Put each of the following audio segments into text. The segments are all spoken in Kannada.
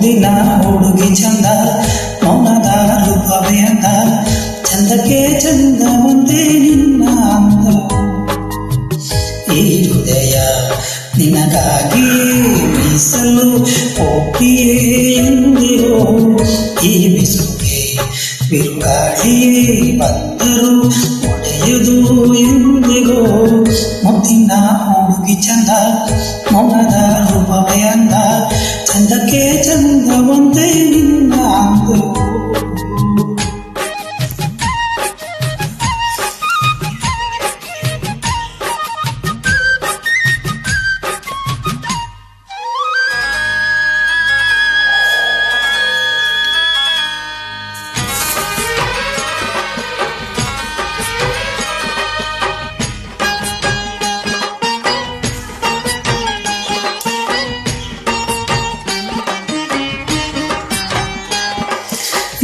ಮುಂದಿನ ಹುಡುಗಿ ಚಂದ ಮೌನದ ರೂಪವೇ ಅಂದ ಚಂದಕ್ಕೆ ಚಂದ ಮುಂದೆ ನಿನ್ನ ಅಂದ ಈ ಹೃದಯ ನಿನಗಾಗಿ ಮೀಸಲು ಒಪ್ಪಿಯೇ ಎಂದಿರೋ ಈ ಬಿಸುಗೆ ಬಿರುಗಾಳಿಯೇ ಬಂದರು ಒಡೆಯುವುದು ಎಂದಿಗೋ ಮುದ್ದಿನ ಹುಡುಗಿ ಚಂದ ಮೌನದ ರೂಪವೇ ಅಂದ ಚಂದಕ್ಕೆ ಚಂದ ಒಂದೇ ನಿನ್ನ ಅಂದು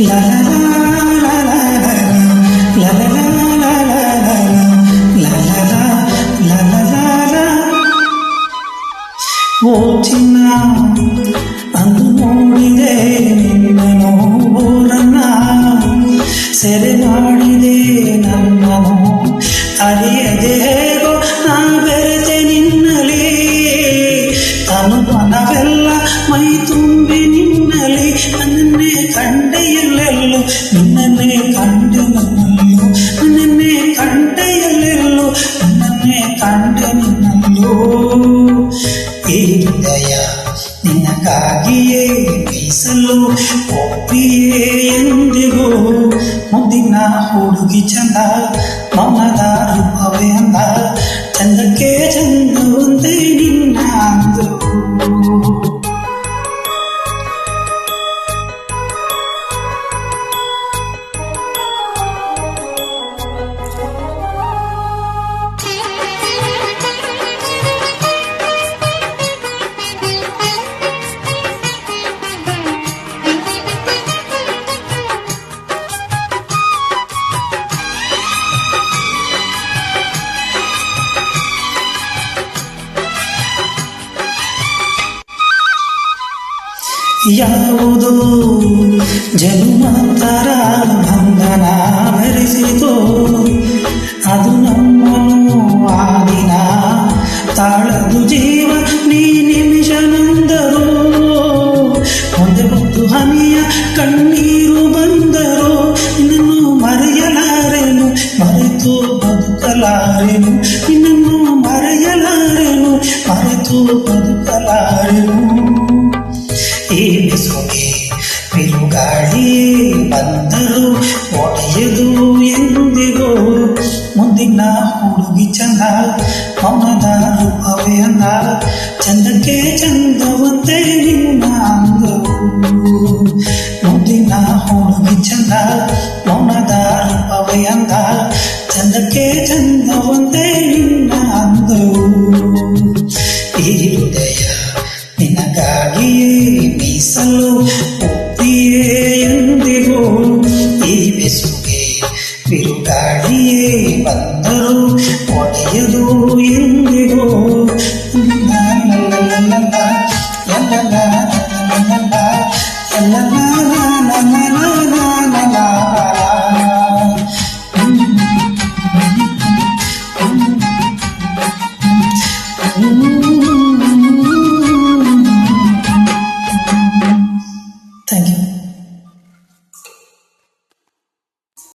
La la la la la la la la la la la la la la ಓ ಚಿನ್ನ ಅಂದು ನೋಡಿದೆ ನಿನ್ನನು ಊರನ್ನ ಸೆರೆ ಮಾಡಿದೆ ನನ್ನನು ಅರಿಯದೆ ಹೇಗೋ ನಾ ಬೆರೆತೆ ನಿನ್ನಲಿ ಅನುಮಾನವೆಲ್ಲ ಮೈ ತುಂಬಿ ನಿನ್ನಲಿ ನನ್ನನ್ನೇ ಕಂಡೆಯಲ್ಲೆಲ್ಲೋ ನಿನ್ನನ್ನೇ ಕಂಡೆ ನನ್ನಲ್ಲೋ ನನ್ನನ್ನೇ ಕಂಡೆಯಲ್ಲೆಲ್ಲೋ ನನ್ನನ್ನೇ ಕಂಡೆ ನಿನ್ನಲ್ಲೋ ಈ ಹೃದಯ ನಿನಗಾಗಿಯೇ ಮೀಸಲು ಒಪ್ಪಿಯೇ ಎಂದಿಗೂ ಮುದ್ದಿನ ಹುಡುಗಿ ಚಂದ ಮೌನದ ರೂಪವೇ ಅಂದ ಚಂದಕ್ಕೆ ಚಂದ ಒಂದೇ ನಿನ್ನ ಅಂದು ಯಾವುದೋ ಜನ್ಮಾಂತರ ಬಂಧನ ಭರಿಸಿತು ಅದು ನಮ್ಮನ್ನು ಆ ದಿನ ತಾಳದು ಜೀವ ನೀ ನಿಮಿಷ ನೊಂದರು ಒಂದೇ ಒಂದು ಹನಿಯ ಕಣ್ಣೀರು ಬಂದರು ನಿನ್ನನ್ನು ಮರೆಯಲಾರೆನು ಮರೆತು ಬದುಕಲಾರೆನು ನಿನ್ನನ್ನು ಮರೆಯಲಾರೆನು ಮರೆತು ಬದುಕಲಾರೆನು ಈ ಬಿಸುಗೆ ಬಿರುಗಾಳಿಯೇ ಬಂದರು ಒಡೆಯದು ಎಂದಿಗೋ ಮುಂದಿನ ಹುಡುಗಿ ಚಂದ ಮೌನದ ರೂಪವೇ ಅಂದ ಚಂದಕ್ಕೆ ಚಂದ ಒಂದೇ ನಿನ್ನ ಅಂದು ಮುಂದಿನ ಹುಡುಗಿ ಚಂದ ಮೌನದ ರೂಪವೇ ಅಂದ ಚಂದಕ್ಕೆ ಚಂದ ಒಂದೇ ನಿನ್ನ ಅಂದು ಈ ಹೃದಯ ನಿನಗಾಗಿಯೇ ಮೀಸಲು ಒಪ್ಪಿಯೇ ಎಂದಿಗೂ ಈ ಬೆಸುಗೆ ಬಿರುಗಾಳಿಯೇ ಬಂದರು ಒಡೆಯದು ಎಂದಿಗೂ Mm-hmm.